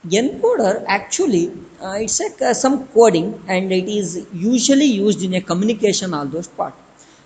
Encoder actually it's some coding, and it is usually used in a communication all those part.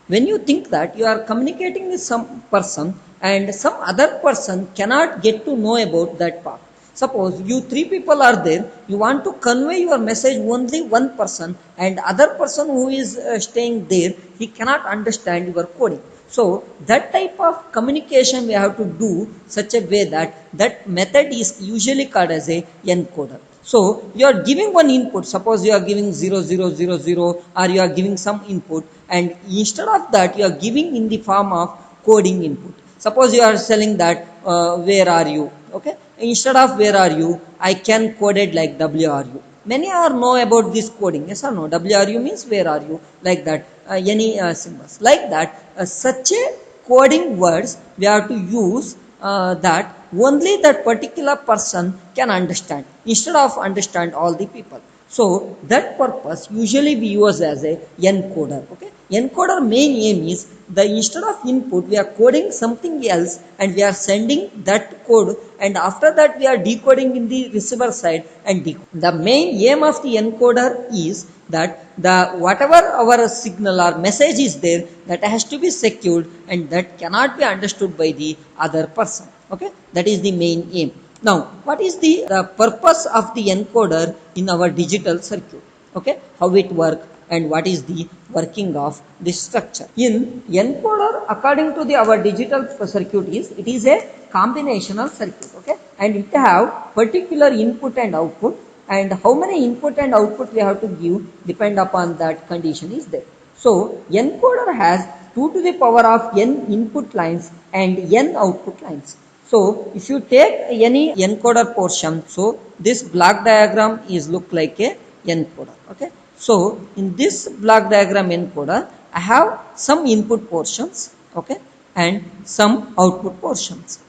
When you think that you are communicating with some person and some other person cannot get to know about that part. Suppose you three people are there, you want to convey your message only one person, and other person who is staying there, he cannot understand your coding. So that type of communication we have to do such a way that that method is usually called as a encoder. So you are giving one input. Suppose you are giving 0000, or you are giving some input, and instead of that you are giving in the form of coding input. Suppose you are telling that where are you? Okay. Instead of where are you, I can code it like WRU. Many are know about this coding. Yes or no? WRU means where are you? Like that. Any symbols like that. Such a coding words we have to use that only that particular person can understand, instead of understand all the people. So that purpose usually we use as a encoder. Okay, encoder main aim is the instead of input we are coding something else and we are sending that code, and after that we are decoding in the receiver side and decode. The main aim of the encoder is that the whatever our signal or message is there, that has to be secured and that cannot be understood by the other person. Okay, that is the main aim. Now what is the purpose of the encoder in our digital circuit? Okay, how it work and what is the working of this structure? In encoder, according to the our digital circuit, is it is a combinational circuit. Okay, and it have particular input and output, and how many input and output we have to give depend upon that condition is there. So encoder has 2 to the power of n input lines and n output lines. So if you take any encoder portion, so this block diagram is look like a encoder. Okay, so in this block diagram encoder, I have some input portions, okay, and some output portions.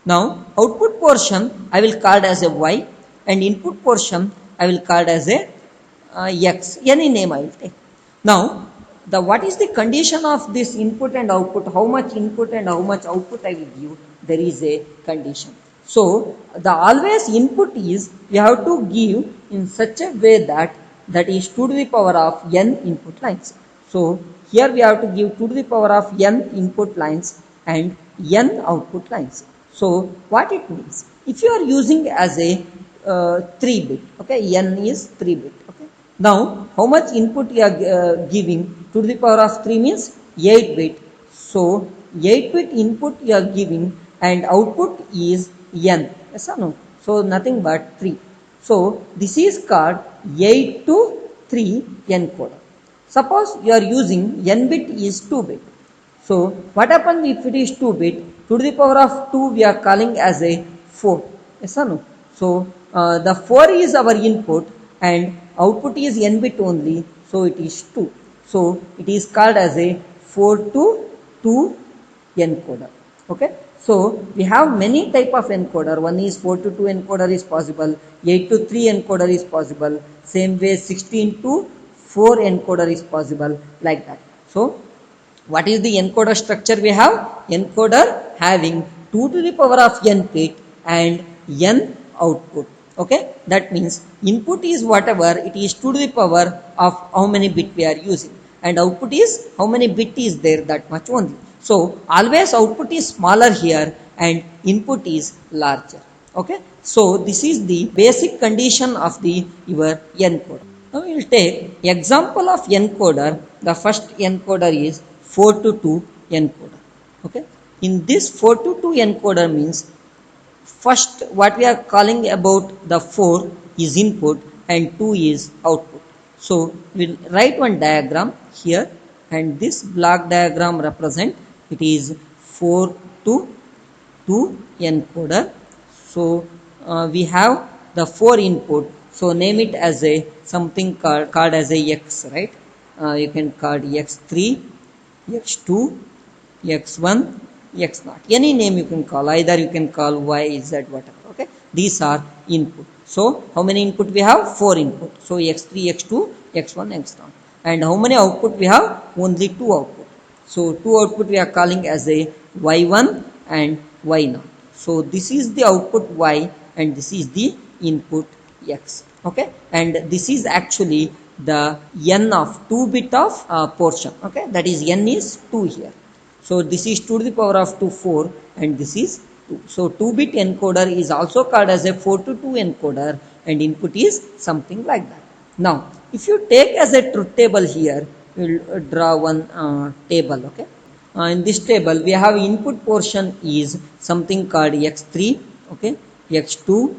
Now output portion I will call as a y, and input portion I will call as a x. Any name I will take. Now the what is the condition of this input and output? How much input and how much output I will give? There is a condition. So the always input is we have to give in such a way that that is 2 to the power of n input lines. So here we have to give 2 to the power of n input lines and n output lines. So what it means? If you are using as a 3 bit, okay, n is 3 bit. Okay. Now how much input you are giving? 2 to the power of 3 means 8 bit. So 8 bit input you are giving and output is n. Yes or no? So nothing but 3. So this is called 8 to 3 encoder. Suppose you are using n bit is 2 bit. So what happens if it is 2 bit? 2 to the power of 2 we are calling as a 4. Yes or no? So the 4 is our input and output is n bit only. So it is 2. So it is called as a 4 to 2 encoder. Okay. So we have many type of encoder. One is 4 to 2 encoder is possible. 8 to 3 encoder is possible. Same way 16 to 4 encoder is possible, like that. So what is the encoder structure we have? Encoder having 2 to the power of n bit and n output. Okay, that means input is whatever it is 2 to the power of how many bit we are using, and output is how many bit is there, that much only. So always output is smaller here and input is larger. Okay, so this is the basic condition of the your encoder. Now we will take example of encoder. The first encoder is 4 to 2 encoder. Okay, in this 4 to 2 encoder means first what we are calling about the 4 is input and 2 is output. So we'll write one diagram here, and this block diagram represent it is 4 to 2 encoder. So we have the 4 input. So name it as a something called as a x, right? You can call x3, x2, x1, x0. Any name you can call. Either you can call y, z, whatever. Okay. These are input. So how many input we have? 4 input. So x3, x2, x1, x0. And how many output we have? Only 2 output. So 2 output we are calling as a y1 and y0. So this is the output y and this is the input x. Okay, and this is actually the n of 2 bit of portion. Okay, that is n is 2 here. So this is 2 to the power of 2 4 and this is 2. So 2 bit encoder is also called as a 4 to 2 encoder and input is something like that. Now if you take as a truth table here, we will draw one table. Okay, in this table we have input portion is something called x3, okay, x2,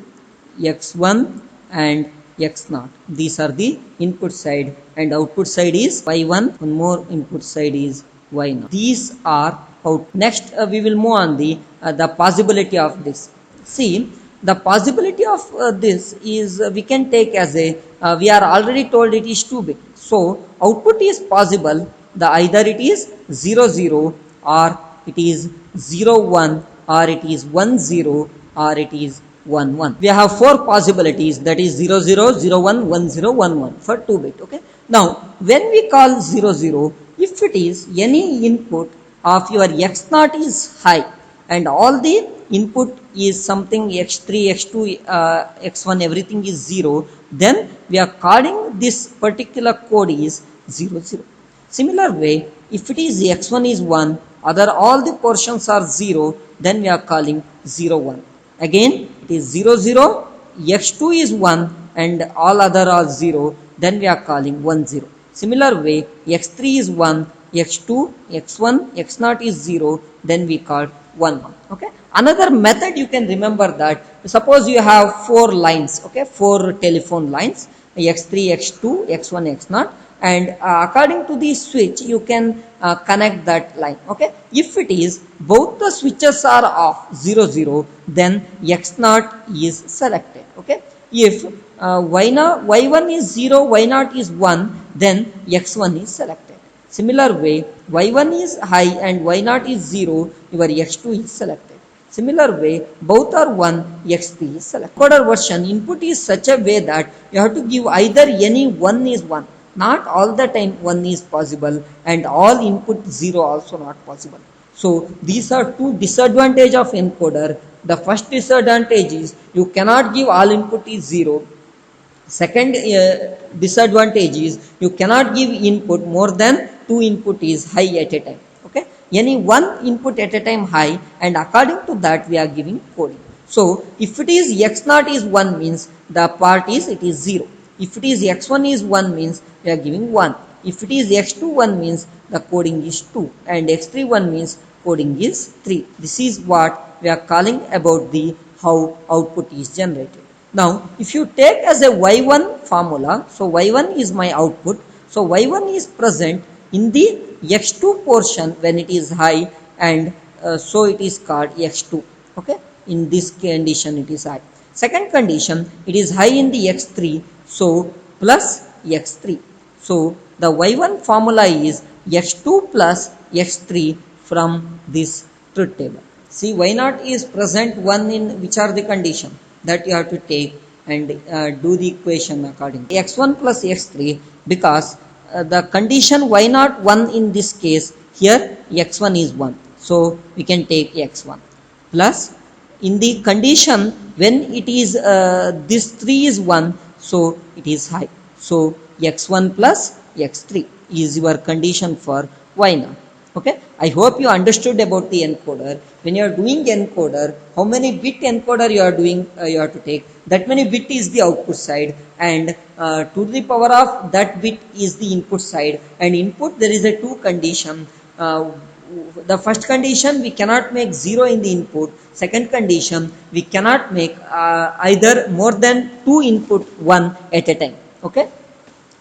x1 and x0. These are the input side and output side is y1. One more input side is y0. These are out. Next we will move on the possibility of this. See, the possibility of this is we can take as a we are already told it is 2 bit. So output is possible, the either it is 0 0 or it is 0 1 or it is 1 0 or it is 1 1. We have 4 possibilities, that is 0 0 0 1 1 0 1 1 for 2 bit. Okay, now when we call 0 0, if it is any input of your x0 is high and all the input is something x3 x2 x1 everything is 0, then we are calling this particular code is 0 0. Similar way, if it is x1 is 1, other all the portions are 0, then we are calling 0 1. Again it is 0 0, x2 is 1 and all other are 0, then we are calling 1 0. Similar way, x3 is 1, x2, x1, x0 is 0, then we call 1 1. Okay, another method you can remember that, suppose you have 4 lines, okay, 4 telephone lines, x3, x2, x1, x0, and according to the switch you can connect that line. Okay, if it is both the switches are off 0 0, then x0 is selected. Okay, if y1 is 0, y0 is 1, then x1 is selected. Similar way, y1 is high and y0 is 0, your x2 is selected. Similar way, both are 1, x3 is selected. Encoder version input is such a way that you have to give either any 1 is 1. Not all the time 1 is possible and all input 0 also not possible. So these are 2 disadvantage of encoder. The first disadvantage is you cannot give all input is 0. Second disadvantage is you cannot give input more than 2 input is high at a time. Okay, any 1 input at a time high and according to that we are giving coding. So if it is x0 is 1 means the part is it is 0. If it is x1 is 1 means we are giving 1. If it is x2 1 means the coding is 2 and x3 1 means coding is 3. This is what we are calling about the how output is generated. Now if you take as a y1 formula, so y1 is my output, so y1 is present in the x2 portion when it is high and so it is called x2. Okay, in this condition it is high. Second condition, it is high in the x3, so plus x3. So the y1 formula is x2 plus x3 from this truth table. See, y0 is present 1 in which are the condition that you have to take and do the equation accordingly. x1 plus x3 because the condition y0 1 in this case, here x1 is 1, so we can take x1 plus in the condition when it is this 3 is 1, so it is high, so x1 plus x3 is your condition for y0. Okay, I hope you understood about the encoder. When you are doing encoder, how many bit encoder you are doing, you have to take that many bit is the output side and 2 to the power of that bit is the input side. And input there is a 2 condition. The first condition we cannot make 0 in the input. Second condition we cannot make either more than 2 input 1 at a time. Okay,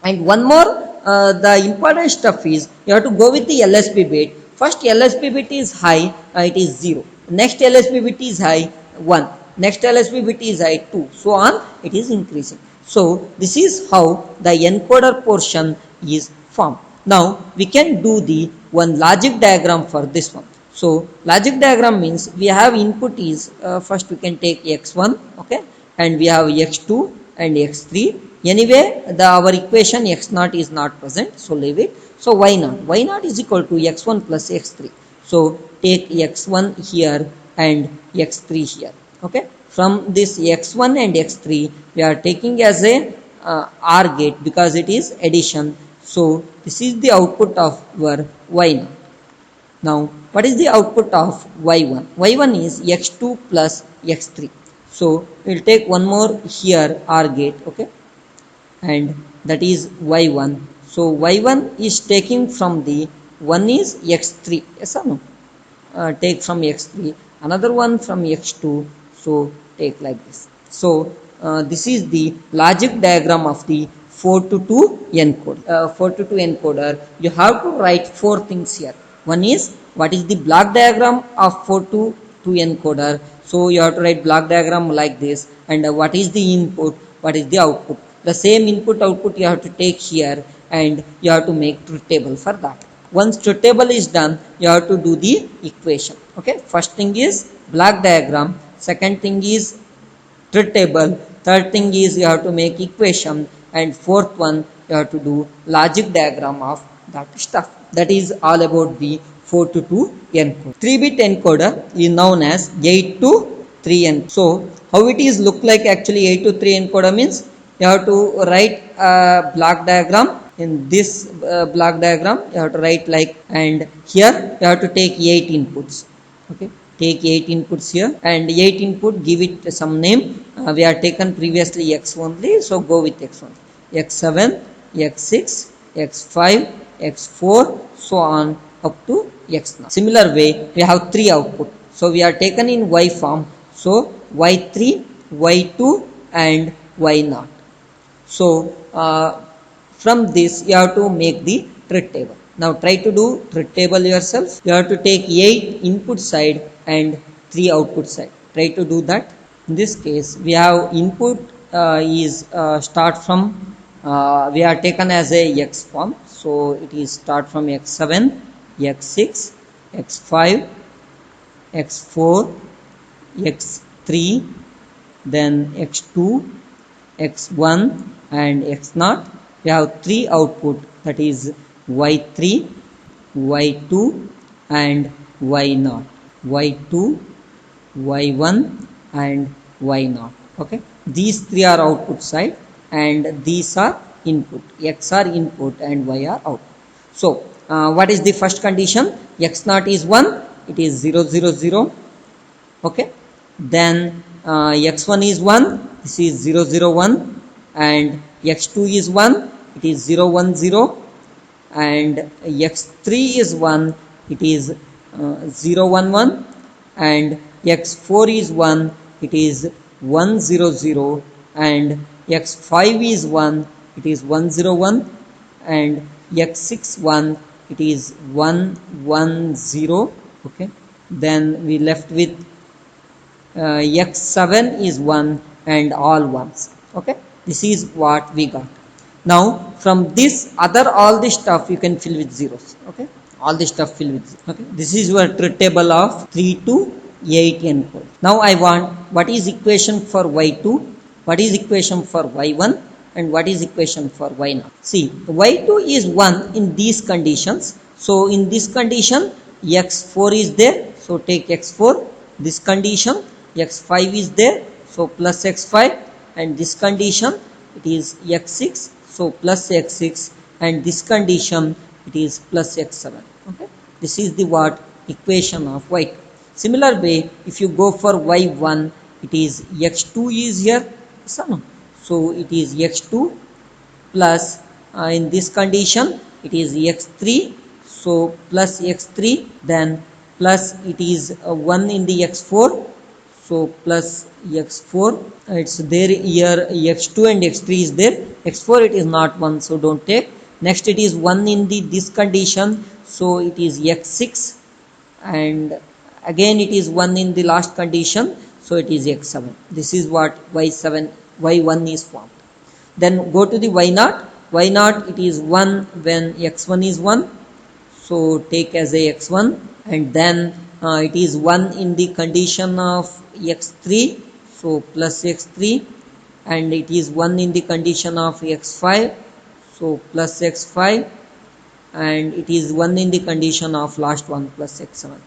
and one more the important stuff is you have to go with the LSB bit. First LSB bit is high, it is 0. Next LSB bit is high, 1. Next LSB bit is high, 2. So on it is increasing. So this is how the encoder portion is formed. Now we can do the one logic diagram for this one. So logic diagram means we have input is first we can take x1, okay, and we have x2 and x3. Anyway our equation x0 is not present, so leave it. So y0 is equal to x1 plus x3. So take x1 here and x3 here. Okay, from this x1 and x3 we are taking as a OR gate because it is addition. So this is the output of our y0. Now what is the output of y1? Y1 is x2 plus x3. So we'll take one more here OR gate. Okay, and that is y1. So y1 is taking from the one is x3, yes or no? Take from x3, another one from x2, so take like this. So this is the logic diagram of the 4 to 2 encoder. 4 to 2 encoder, you have to write four things here. One is what is the block diagram of 4 to 2 encoder, so you have to write block diagram like this. And what is the input, what is the output, the same input output you have to take here, and you have to make truth table for that. Once truth table is done, you have to do the equation. Okay, first thing is block diagram, second thing is truth table, third thing is you have to make equation, and fourth one you have to do logic diagram of that stuff. That is all about the 4 to 2 encoder. 3-bit encoder is known as 8 to 3 encoder. So how it is look like actually 8 to 3 encoder means you have to write a block diagram. In this block diagram you have to write like, and here you have to take 8 inputs. Okay, take 8 inputs here, and 8 input give it some name. We are taken previously x only, so go with x only. X7, x6, x5, x4, so on up to x0. Similar way we have 3 output, so we are taken in y form, so y3, y2 and y0. So from this you have to make the truth table. Now try to do truth table yourself. You have to take 8 input side and 3 output side. Try to do that. In this case we have input is start from we are taken as a x form, so it is start from x7, x6, x5, x4, x3, then x2, x1 and x0. We have 3 output, that is y3, y2 and y0. Y2, y1 and y0. Okay, these 3 are output side and these are input. X are input and y are output. So what is the first condition? X0 is 1, it is 0 0 0. Okay, then x1 is 1, this is 0 0 1, and x2 is 1, it is 0 1 0, and x3 is 1, it is 0 1 1, and x4 is 1, it is 1 0 0, and x5 is 1, it is 1 0 1, and x6 1, it is 1 1 0. Okay, then we left with x7 is 1 and all ones. Okay, this is what we got. Now from this other all this stuff you can fill with zeros. Okay, all this stuff fill with zeros. Okay, this is your truth table of 3 to 8 encode. Now I want what is equation for y2, what is equation for y1, and what is equation for y0. See, y2 is 1 in these conditions. So in this condition x4 is there, so take x4. This condition x5 is there, so plus x5, and this condition it is x6, so plus x6, and this condition it is plus x7. Okay, this is the what equation of y2. Similar way if you go for y1, it is x2 is here, so it is x2 plus in this condition it is x3, so plus x3, then plus it is 1 in the x4, so plus x4, it's there here x2 and x3 is there, x4 it is not 1, so don't take. Next it is 1 in the this condition, so it is x6, and again it is 1 in the last condition, so it is x7. This is what y1 is formed. Then go to the y0. Y0 it is 1 when x1 is 1, so take as a x1, and then it is 1 in the condition of x3, so plus x3, and it is 1 in the condition of x5, so plus x5, and it is 1 in the condition of last one plus x7.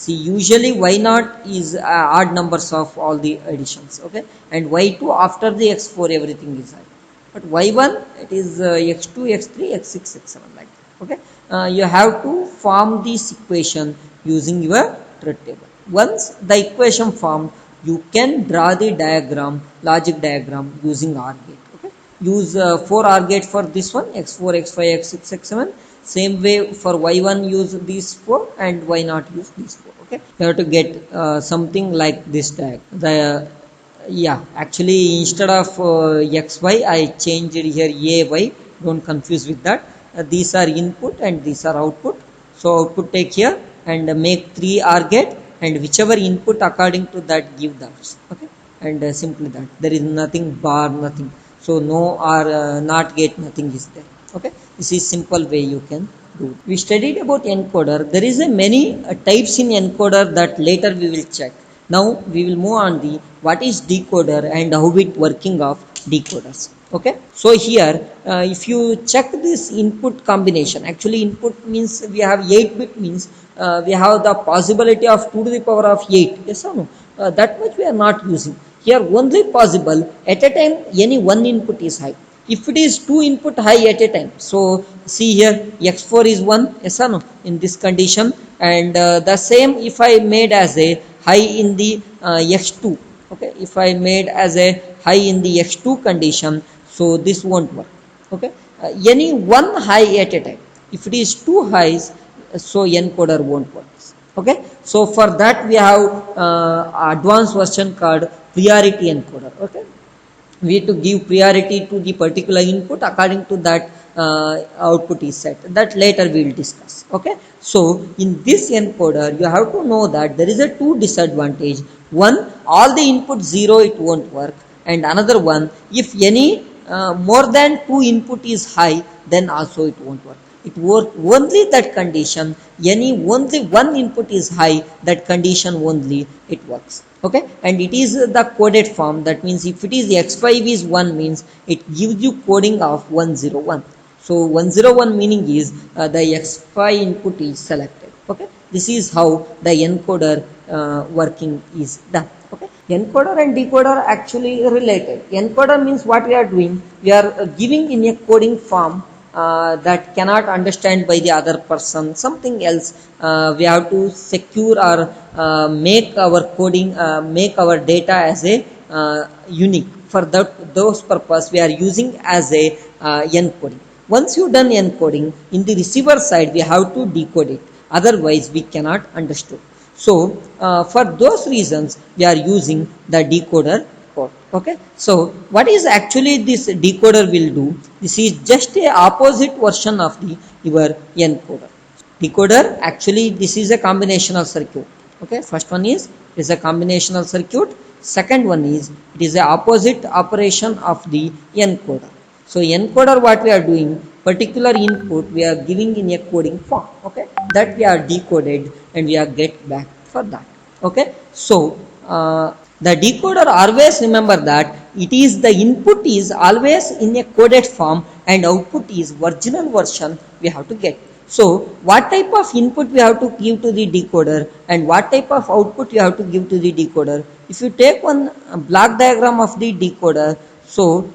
See, usually y0 is odd numbers of all the additions, okay, and y2 after the x4 everything is high, but y1 it is x2, x3, x6, x7 like that, okay. You have to form this equation using your truth table. Once the equation formed, you can draw the diagram, logic diagram using OR gate, okay. Use 4 OR gate for this one, x4, x5, x6, x7. Same way for y1 use these 4 and y0 use these 4, okay. You have to get something like this diagram. Yeah, actually instead of xy I changed here ay, don't confuse with that. These are input and these are output, so output take here and make 3 OR gate, and whichever input according to that give that, okay, and simply that, there is nothing bar, nothing, so no or not gate, nothing is there, okay. This is simple way you can do. We studied about encoder. There is a many types in encoder that later we will check. Now we will move on the what is decoder and how it working of decoders, okay. So here if you check this input combination, actually input means we have 8-bit means we have the possibility of 2 to the power of 8, yes or no. That much we are not using here, only possible at a time any one input is high. If it is 2 input high at a time, so see here x4 is 1, yes or no, in this condition, and the same if I made as a high in the x2, okay, if I made as a high in the x2 condition, so this won't work, okay. Any one high at a time, if it is 2 highs, so encoder won't work, okay. So for that we have advanced version called priority encoder, okay. We have to give priority to the particular input, according to that output is set, that later we will discuss, okay. So in this encoder you have to know that there is a 2 disadvantage. One, all the input 0 it won't work, and another one, if any more than 2 input is high, then also it won't work. It work only that condition, any only one input is high, that condition only it works, okay. And it is the coded form, that means if it is x5 is 1 means it gives you coding of 101. So 101 meaning is the x5 input is selected, okay. This is how the encoder working is done, okay. Encoder and decoder actually related. Encoder means what we are doing, we are giving in a coding form that cannot understand by the other person, something else. We have to secure or make our coding, make our data as a unique. For that, those purpose we are using as a encoding. Once you done encoding, in the receiver side we have to decode it, otherwise we cannot understand. So for those reasons we are using the decoder code, okay. So what is actually this decoder will do? This is just a opposite version of the your encoder. Decoder, actually this is a combinational circuit, okay. First one is a combinational circuit, second one is it is a opposite operation of the encoder. So encoder, what we are doing, particular input we are giving in a coding form, okay, that we are decoded and we are get back for that, okay. So the decoder, always remember that it is the input is always in a coded form and output is original version we have to get. So what type of input we have to give to the decoder and what type of output you have to give to the decoder. If you take one block diagram of the decoder, so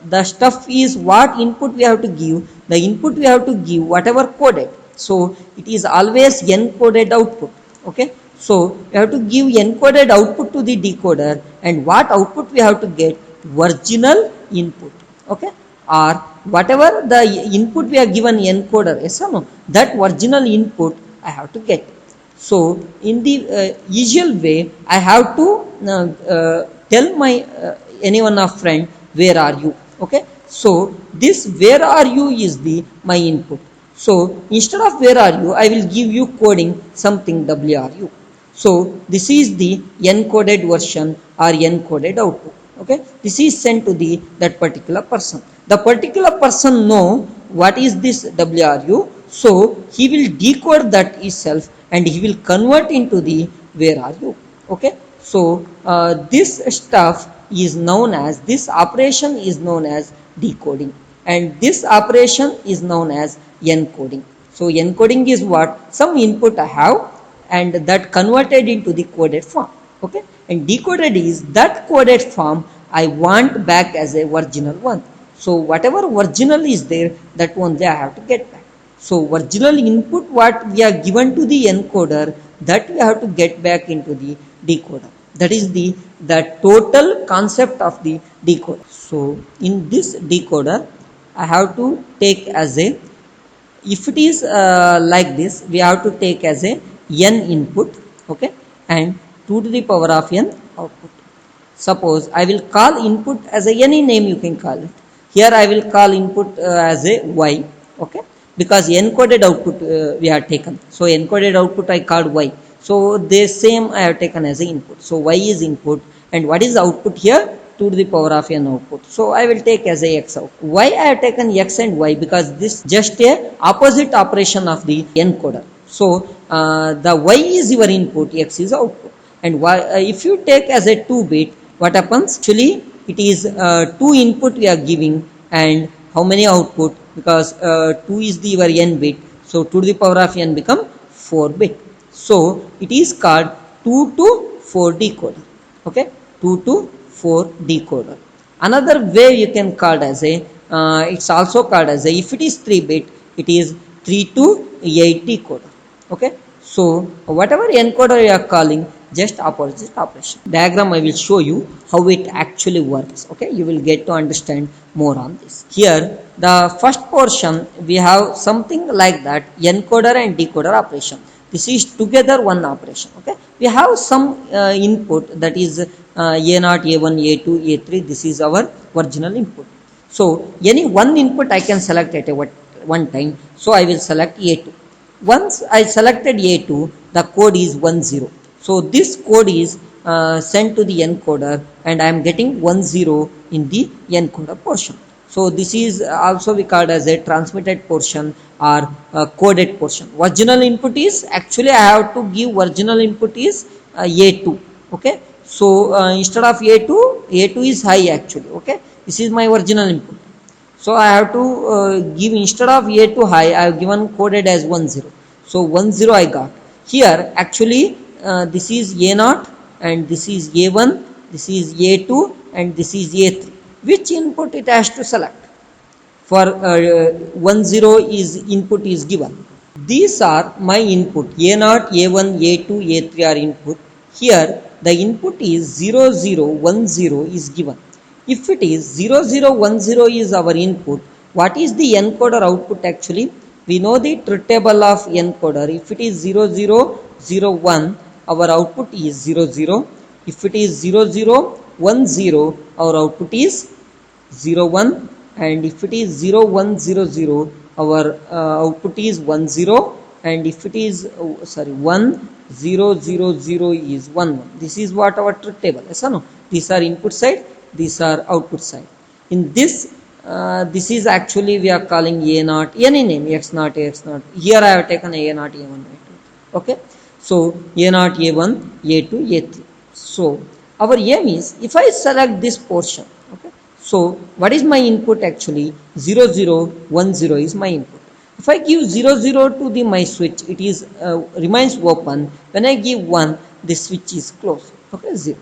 the stuff is what input we have to give, the input we have to give whatever coded, so it is always encoded output, okay. So we have to give encoded output to the decoder, and what output we have to get, original input, okay, or whatever the input we are given encoder, yes or no, that original input I have to get. So in the usual way I have to tell my any one of friend, where are you, okay. So this where are you is the my input. So instead of where are you, I will give you coding something WRU. So this is the encoded version or encoded output, okay. This is sent to the that particular person. The particular person know what is this WRU, so he will decode that itself and he will convert into the where are you, okay. So this stuff is known as, this operation is known as decoding, and this operation is known as encoding. So encoding is what, some input I have and that converted into the coded form. Okay, and decoded is that coded form I want back as a original one. So whatever original is there, that only I have to get back. So original input what we are given to the encoder, that we have to get back into the decoder. That is the total concept of the decoder. So in this decoder, I have to take as a, if it is like this, we have to take as a n input, okay, and 2 to the power of n output. Suppose I will call input as a any name you can call it. Here I will call input as a y, okay, because encoded output we have taken. So encoded output I called y. So the same I have taken as a input. So y is input, and what is output here? 2 to the power of n output. So I will take as a x out. Why I have taken x and y? Because this just a opposite operation of the encoder. So the y is your input, x is output. And y, if you take as a 2 bit, what happens? Actually, it is 2 input we are giving, and how many output? Because 2 is the your n bit. So 2 to the power of n become 4 bit. So it is called 2 to 4 decoder. Okay, 2 to 4 decoder. Another way you can call as a, it's also called as a, if it is 3 bit, it is 3 to 8 decoder. Okay, so whatever encoder you are calling, just opposite operation. Diagram I will show you how it actually works. Okay, you will get to understand more on this. Here the first portion we have something like that, encoder and decoder operation. This is together one operation. Okay, we have some input, that is A0, A1, A2, A3. This is our original input. So any one input I can select at a one time. So I will select A2. Once I selected A2, the code is 10. So this code is sent to the encoder, and I am getting 10 in the encoder portion. So this is also we called as a transmitted portion or coded portion. Original input is, actually I have to give original input is A2. Okay, so instead of A2 is high actually. Okay, this is my original input. So I have to give, instead of A2 high, I have given coded as 10. So 10 I got. Here actually this is A0 and this is A1, this is A2 and this is A3. Which input it has to select? For 10 is input is given. These are my input, A0, A1, A2, A3 are input. Here the input is 0010 is given. If it is 0010 is our input, what is the encoder output actually? We know the truth table of encoder. If it is 0001, our output is 00. If it is 0010, our output is 01. And if it is 0100, our output is 10. And if it is 1000 is 11. This is what our truth table. Yes or no? These are input side, these are output side. In this this is actually we are calling A0, any name, X0, X0. Here I have taken A0, A1, A2. Okay, so A0, A1, A2, A3. So our aim is, if I select this portion, okay, so what is my input actually? 0010 is my input. If I give 00 to the my switch, it is remains open. When I give 1, the switch is closed. Okay, 0.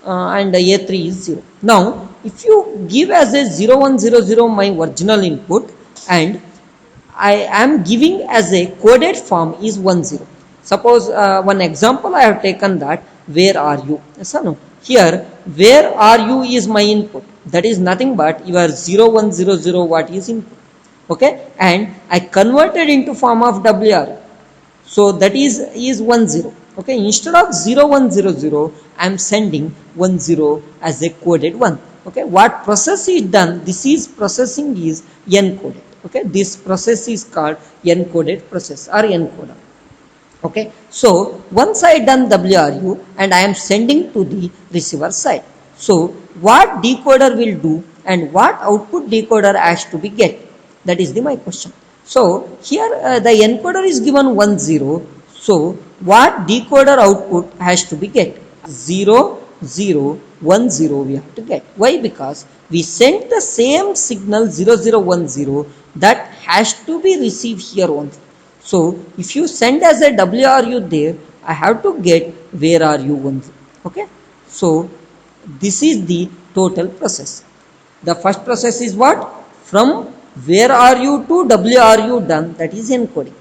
And A3 is 0. Now, if you give as a 0100 my original input, and I am giving as a coded form is 10. Suppose one example I have taken that, where are you? Yes or no? Here, where are you is my input. That is nothing but your 0100 what is input. Okay, and I converted into form of WR. So that is 10. Okay, instead of 0100, I am sending 10 as a coded one. Okay, what process is done? This is processing is encoded. Okay, this process is called encoded process or encoder. Okay, so once I done WRU and I am sending to the receiver side. So what decoder will do and what output decoder has to be get? That is my question. So here the encoder is given 10. So what decoder output has to be get? 0010 we have to get. Why? Because we sent the same signal 0010 that has to be received here only. So if you send as a WRU there, I have to get where are you only. Okay, so this is the total process. The first process is what? From where are you to W are you done, that is encoding.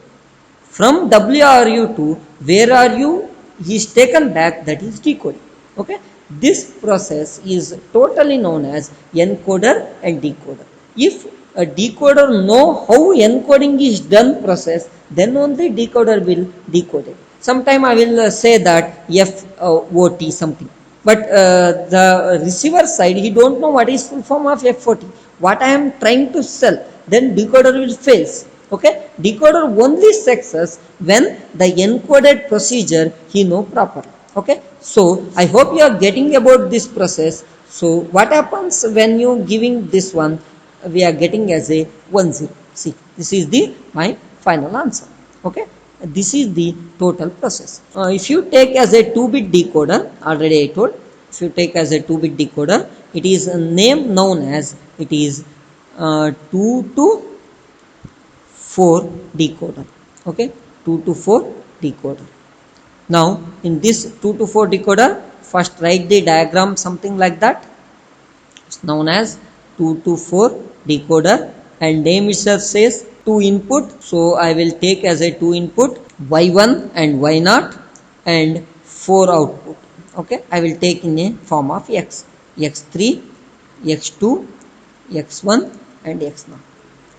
From W are you to where are you is taken back, that is decoding. Okay, this process is totally known as encoder and decoder. If a decoder know how encoding is done process, then only decoder will decode it. Sometime I will say that FOT something, but the receiver side he don't know what is full form of FOT, what I am trying to sell, then decoder will fails. Okay, decoder only success when the encoded procedure he know properly. Okay, so I hope you are getting about this process. So what happens when you giving this one, we are getting as a 10. See, this is the my final answer. Okay, this is the total process. If you take as a 2-bit decoder, already I told, if you take as a 2-bit decoder, it is a name known as, it is 2 to 4 decoder. Okay, 2 to 4 decoder. Now in this 2 to 4 decoder, first write the diagram something like that. It's known as 2 to 4 decoder, and name itself says 2 input. So I will take as a 2 input y1 and y0 and 4 output. Okay, I will take in a form of x, x3, x2, x1 and x0.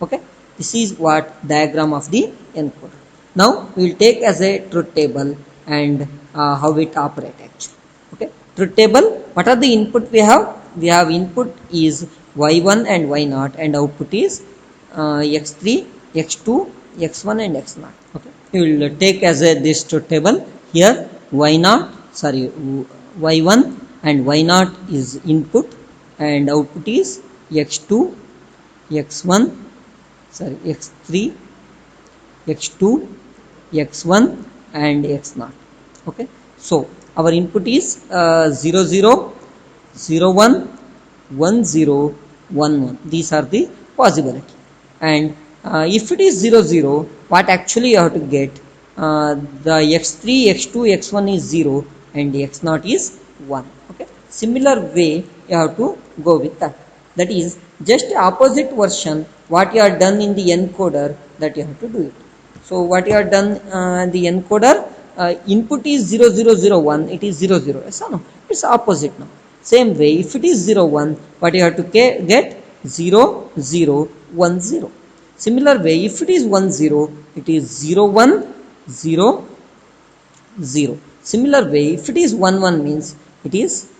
Okay, this is what diagram of the encoder. Now we will take as a truth table and how it operate actually. Okay, truth table, what are the input we have? We have input is y1 and y0 and output is x3, x2, x1 and x0. Okay, we will take as a this truth table. Here y1 and y0 is input and output is x2, x1, x3, x2, x1 and x0. Okay, so our input is 0 0, 0 1, 1 0, 1 1. These are the possibility. And if it is 0 0, what actually you have to get? The x3, x2, x1 is 0 and x0 is 1. Okay, similar way you have to go with that. That is just opposite version what you are done in the encoder, that you have to do it. So what you are done the encoder, input is 0 0 0 1, it is 0 0. Yes or no? It's opposite now. Same way, if it is 0 1, what you have to get? 0 0 1 0. Similar way, if it is 1 0, it is 0 1 0 0. Similar way, if it is 1 1 means it is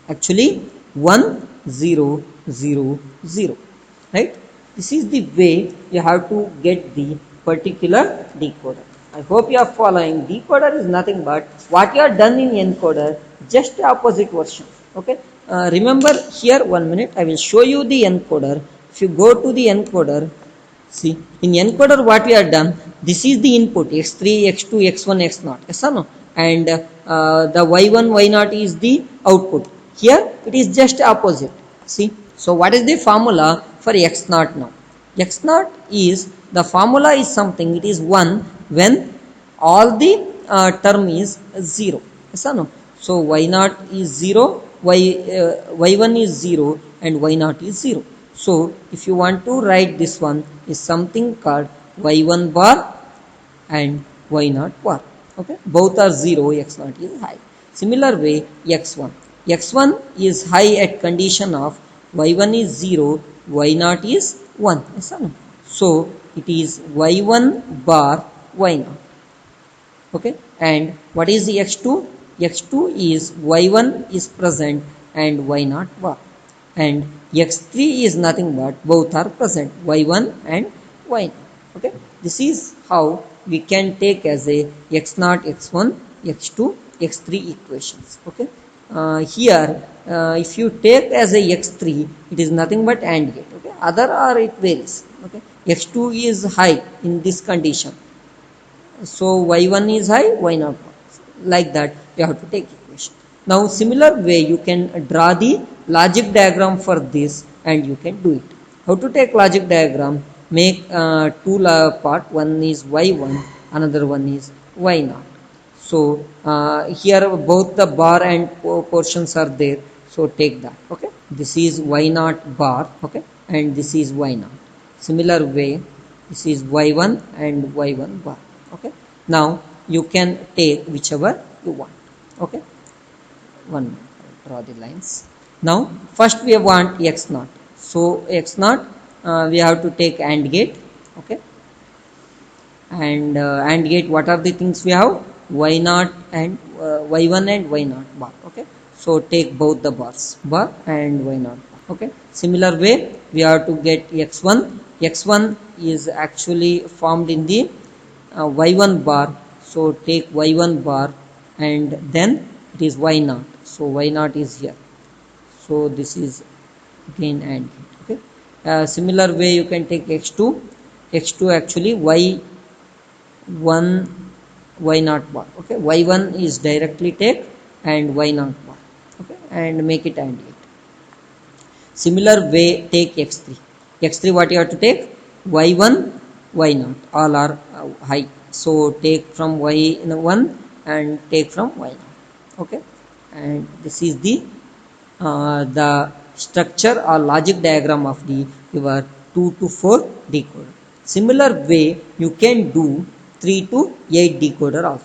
actually 1 0 0 0. Right? This is the way you have to get the particular decoder. I hope you are following. Decoder is nothing but what you are done in encoder, just opposite version. Okay. Remember here, 1 minute, I will show you the encoder. If you go to the encoder, see, in encoder what we are done, this is the input x3, x2, x1, x0. Yes or no? And the y1, y0 is the output. Here it is just opposite. See, so what is the formula for x0 now? X0 is, the formula is something, it is 1 when all the term is 0. Yes or no? So y0 is 0, y1 is 0 and y0 is 0. So if you want to write this one, is something called y1 bar and y0 bar. Okay, both are 0, x0 is high. Similar way, x1 is high at condition of y1 is 0, y0 is 1. Yes or no? So it is y1 bar y0. Okay, and what is the x2? X2 is y1 is present and y0 bar, and x3 is nothing but both are present, y1 and y0. Okay, this is how we can take as a x0, x1, x2, x3 equations. Okay, here if you take as a x3, it is nothing but AND gate. Okay, other are it varies. Okay, x2 is high in this condition, so y1 is high, y0 like that you have to take equation. Now similar way you can draw the logic diagram for this and you can do it. How to take logic diagram? Make two part, one is y1, another one is y0. So here both the bar and portions are there, so take that. Okay, this is y0 bar, okay, and this is y0. Similar way, this is y1 and y1 bar. Okay, now you can take whichever you want. Okay, one draw the lines. Now first we want x0, so x0 we have to take AND gate. Okay, and AND gate, what are the things we have? Y0 and y1 and y0 bar. Okay, so take both the bars, bar and y0 bar. Okay, similar way we have to get x1. X1 is actually formed in the y1 bar, so take y1 bar, and then it is y0, so y0 is here, so this is again AND gate. Okay, similar way you can take x2. X2 actually y1 y0 bar. Okay, y1 is directly take and y0 bar. Okay, and make it AND gate. Similar way take x3. X3 what you have to take? Y1 y0, all are high, so take from y1 and take from y0. Okay, and this is the structure or logic diagram of the your 2 to 4 decoder. Similar way you can do 3 to 8 decoder also.